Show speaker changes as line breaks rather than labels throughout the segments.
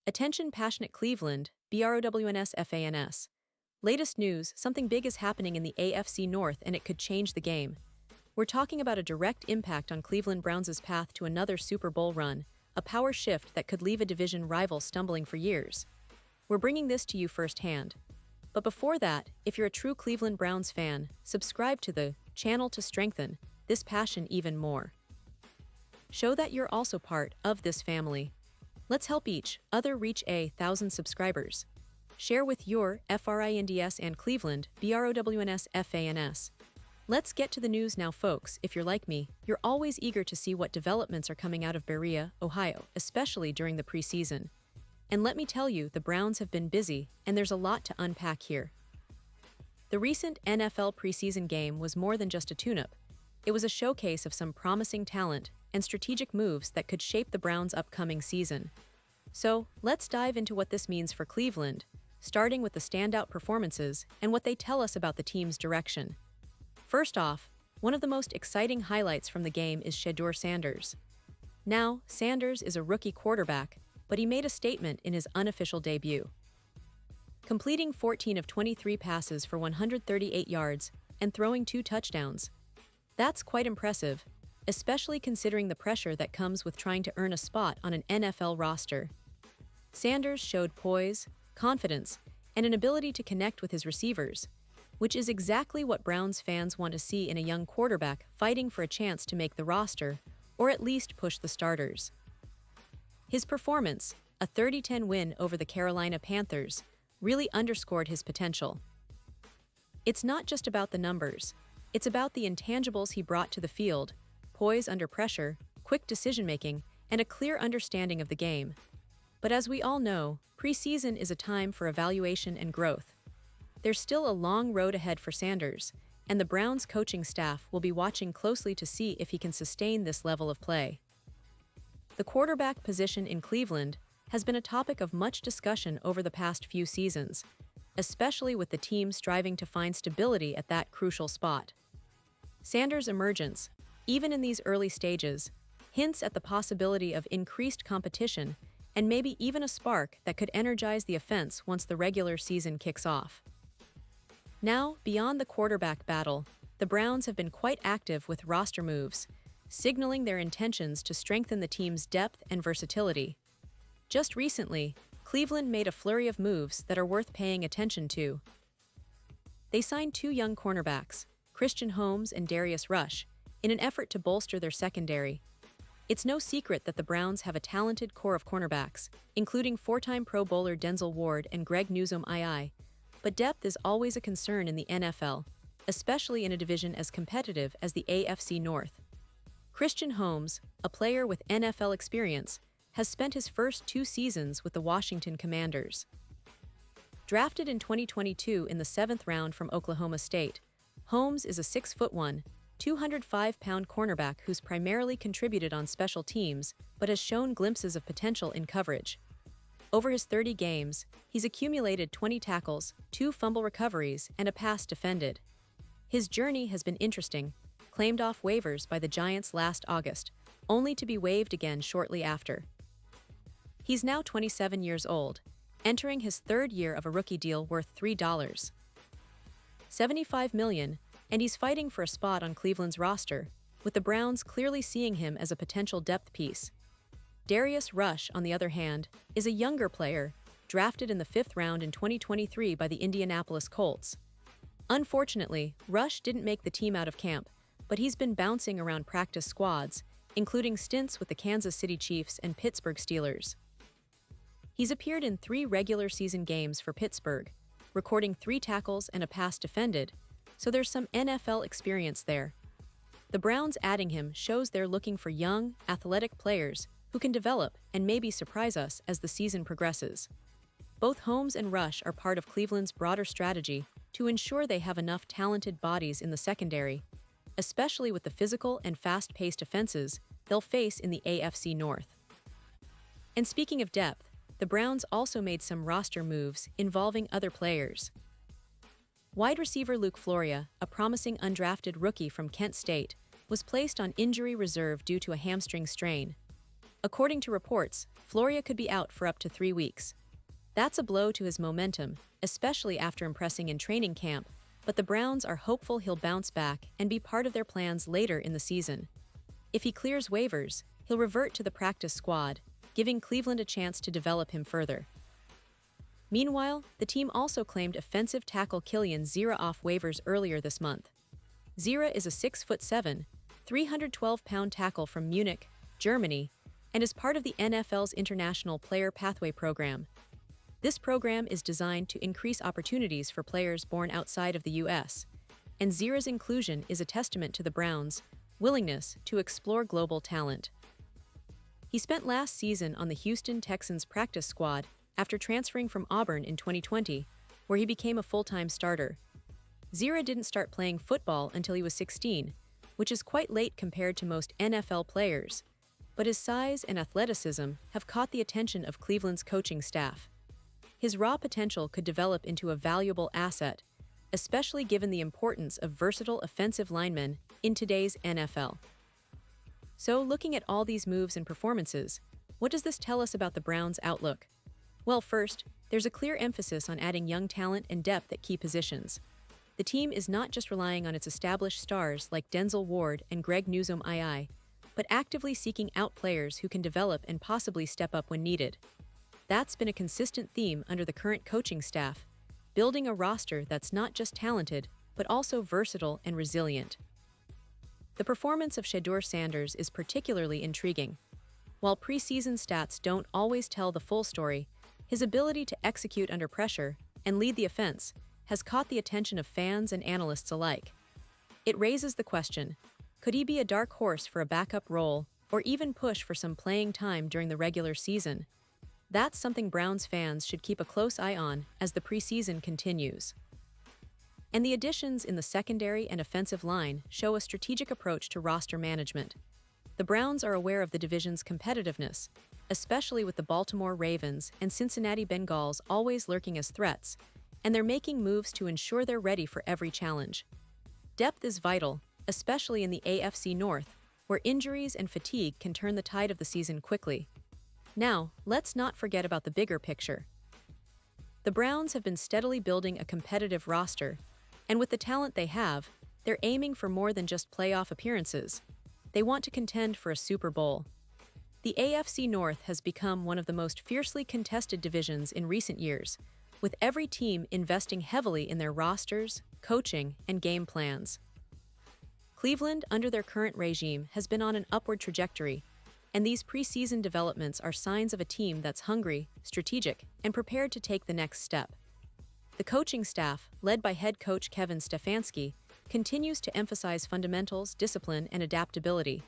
Attention passionate Cleveland, BROWNS FANS. Latest news, something big is happening in the AFC North and it could change the game. We're talking about a direct impact on Cleveland Browns' path to another Super Bowl run, a power shift that could leave a division rival stumbling for years. We're bringing this to you firsthand. But before that, if you're a true Cleveland Browns fan, subscribe to the channel to strengthen this passion even more. Show that you're also part of this family. Let's help each other reach 1,000 subscribers. Share with your FRINDS and Cleveland, BROWNS FANS. Let's get to the news now, folks. If you're like me, you're always eager to see what developments are coming out of Berea, Ohio, especially during the preseason. And let me tell you, the Browns have been busy, and there's a lot to unpack here. The recent NFL preseason game was more than just a tune-up. It was a showcase of some promising talent and strategic moves that could shape the Browns' upcoming season. So, let's dive into what this means for Cleveland, starting with the standout performances and what they tell us about the team's direction. First off, one of the most exciting highlights from the game is Shedeur Sanders. Now, Sanders is a rookie quarterback, but he made a statement in his unofficial debut. Completing 14 of 23 passes for 138 yards and throwing 2 touchdowns. That's quite impressive, especially considering the pressure that comes with trying to earn a spot on an NFL roster. Sanders showed poise, confidence, and an ability to connect with his receivers, which is exactly what Browns fans want to see in a young quarterback fighting for a chance to make the roster, or at least push the starters. His performance, a 30-10 win over the Carolina Panthers, really underscored his potential. It's not just about the numbers, it's about the intangibles he brought to the field: poise under pressure, quick decision-making, and a clear understanding of the game. But as we all know, preseason is a time for evaluation and growth. There's still a long road ahead for Sanders, and the Browns coaching staff will be watching closely to see if he can sustain this level of play. The quarterback position in Cleveland has been a topic of much discussion over the past few seasons, especially with the team striving to find stability at that crucial spot. Sanders' emergence, even in these early stages, hints at the possibility of increased competition and maybe even a spark that could energize the offense once the regular season kicks off. Now, beyond the quarterback battle, the Browns have been quite active with roster moves, signaling their intentions to strengthen the team's depth and versatility. Just recently, Cleveland made a flurry of moves that are worth paying attention to. They signed 2 young cornerbacks, Christian Holmes and Darius Rush, in an effort to bolster their secondary. It's no secret that the Browns have a talented core of cornerbacks, including 4-time Pro Bowler Denzel Ward and Greg Newsome II, but depth is always a concern in the NFL, especially in a division as competitive as the AFC North. Christian Holmes, a player with NFL experience, has spent his first 2 seasons with the Washington Commanders. Drafted in 2022 in the 7th round from Oklahoma State, Holmes is a 6'1", 205-pound cornerback who's primarily contributed on special teams but has shown glimpses of potential in coverage. Over his 30 games, he's accumulated 20 tackles, 2 fumble recoveries, and a pass defended. His journey has been interesting, claimed off waivers by the Giants last August, only to be waived again shortly after. He's now 27 years old, entering his 3rd year of a rookie deal worth $3.75 million, and he's fighting for a spot on Cleveland's roster, with the Browns clearly seeing him as a potential depth piece. Darius Rush, on the other hand, is a younger player, drafted in the 5th round in 2023 by the Indianapolis Colts. Unfortunately, Rush didn't make the team out of camp, but he's been bouncing around practice squads, including stints with the Kansas City Chiefs and Pittsburgh Steelers. He's appeared in 3 regular season games for Pittsburgh, recording 3 tackles and a pass defended, so there's some NFL experience there. The Browns adding him shows they're looking for young, athletic players who can develop and maybe surprise us as the season progresses. Both Holmes and Rush are part of Cleveland's broader strategy to ensure they have enough talented bodies in the secondary, especially with the physical and fast-paced offenses they'll face in the AFC North. And speaking of depth, the Browns also made some roster moves involving other players. Wide receiver Luke Floria, a promising undrafted rookie from Kent State, was placed on injury reserve due to a hamstring strain. According to reports, Floria could be out for up to 3 weeks. That's a blow to his momentum, especially after impressing in training camp, but the Browns are hopeful he'll bounce back and be part of their plans later in the season. If he clears waivers, he'll revert to the practice squad, giving Cleveland a chance to develop him further. Meanwhile, the team also claimed offensive tackle Kilian Zira off waivers earlier this month. Zira is a 6'7", 312-pound tackle from Munich, Germany, and is part of the NFL's International Player Pathway Program. This program is designed to increase opportunities for players born outside of the U.S., and Zira's inclusion is a testament to the Browns' willingness to explore global talent. He spent last season on the Houston Texans practice squad after transferring from Auburn in 2020, where he became a full-time starter. Zira didn't start playing football until he was 16, which is quite late compared to most NFL players, but his size and athleticism have caught the attention of Cleveland's coaching staff. His raw potential could develop into a valuable asset, especially given the importance of versatile offensive linemen in today's NFL. So, looking at all these moves and performances, what does this tell us about the Browns' outlook? Well, first, there's a clear emphasis on adding young talent and depth at key positions. The team is not just relying on its established stars like Denzel Ward and Greg Newsome II, but actively seeking out players who can develop and possibly step up when needed. That's been a consistent theme under the current coaching staff, building a roster that's not just talented, but also versatile and resilient. The performance of Shedeur Sanders is particularly intriguing. While preseason stats don't always tell the full story, his ability to execute under pressure and lead the offense has caught the attention of fans and analysts alike. It raises the question, could he be a dark horse for a backup role or even push for some playing time during the regular season? That's something Browns fans should keep a close eye on as the preseason continues. And the additions in the secondary and offensive line show a strategic approach to roster management. The Browns are aware of the division's competitiveness, especially with the Baltimore Ravens and Cincinnati Bengals always lurking as threats, and they're making moves to ensure they're ready for every challenge. Depth is vital, especially in the AFC North, where injuries and fatigue can turn the tide of the season quickly. Now, let's not forget about the bigger picture. The Browns have been steadily building a competitive roster, and with the talent they have, they're aiming for more than just playoff appearances. They want to contend for a Super Bowl. The AFC North has become one of the most fiercely contested divisions in recent years, with every team investing heavily in their rosters, coaching, and game plans. Cleveland, under their current regime, has been on an upward trajectory, and these preseason developments are signs of a team that's hungry, strategic, and prepared to take the next step. The coaching staff, led by head coach Kevin Stefanski, continues to emphasize fundamentals, discipline, and adaptability.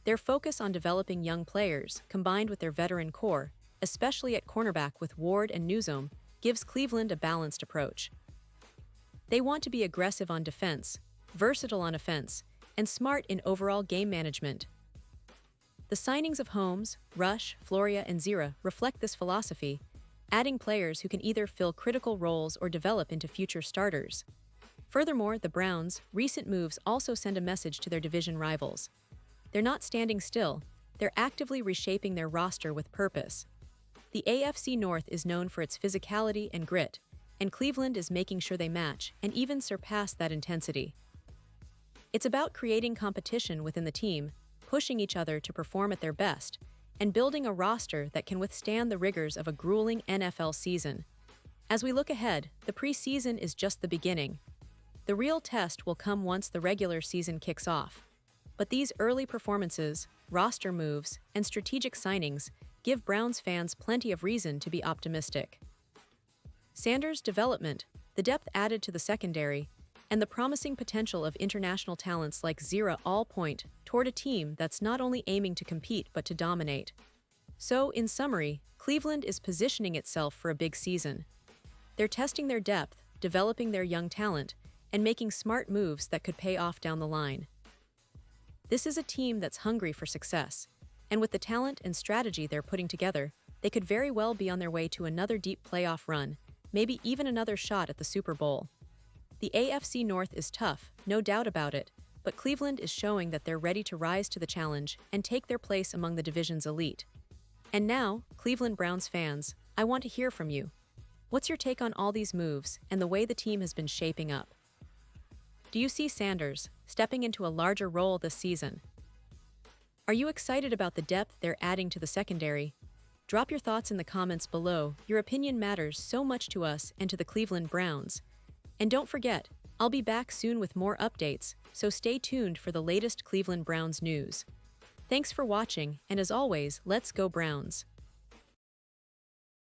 Their focus on developing young players, combined with their veteran core, especially at cornerback with Ward and Newsome, gives Cleveland a balanced approach. They want to be aggressive on defense, versatile on offense, and smart in overall game management. The signings of Holmes, Rush, Floria, and Zira reflect this philosophy, adding players who can either fill critical roles or develop into future starters. Furthermore, the Browns' recent moves also send a message to their division rivals. They're not standing still, they're actively reshaping their roster with purpose. The AFC North is known for its physicality and grit, and Cleveland is making sure they match and even surpass that intensity. It's about creating competition within the team, pushing each other to perform at their best, and building a roster that can withstand the rigors of a grueling NFL season. As we look ahead, the preseason is just the beginning. The real test will come once the regular season kicks off. But these early performances, roster moves, and strategic signings give Browns fans plenty of reason to be optimistic. Sanders' development, the depth added to the secondary, and the promising potential of international talents like Zira all point toward a team that's not only aiming to compete but to dominate. So, in summary, Cleveland is positioning itself for a big season. They're testing their depth, developing their young talent, and making smart moves that could pay off down the line. This is a team that's hungry for success, and with the talent and strategy they're putting together, they could very well be on their way to another deep playoff run, maybe even another shot at the Super Bowl. The AFC North is tough, no doubt about it, but Cleveland is showing that they're ready to rise to the challenge and take their place among the division's elite. And now, Cleveland Browns fans, I want to hear from you. What's your take on all these moves and the way the team has been shaping up? Do you see Sanders stepping into a larger role this season? Are you excited about the depth they're adding to the secondary? Drop your thoughts in the comments below. Your opinion matters so much to us and to the Cleveland Browns. And don't forget, I'll be back soon with more updates, so stay tuned for the latest Cleveland Browns news. Thanks for watching, and as always, let's go Browns!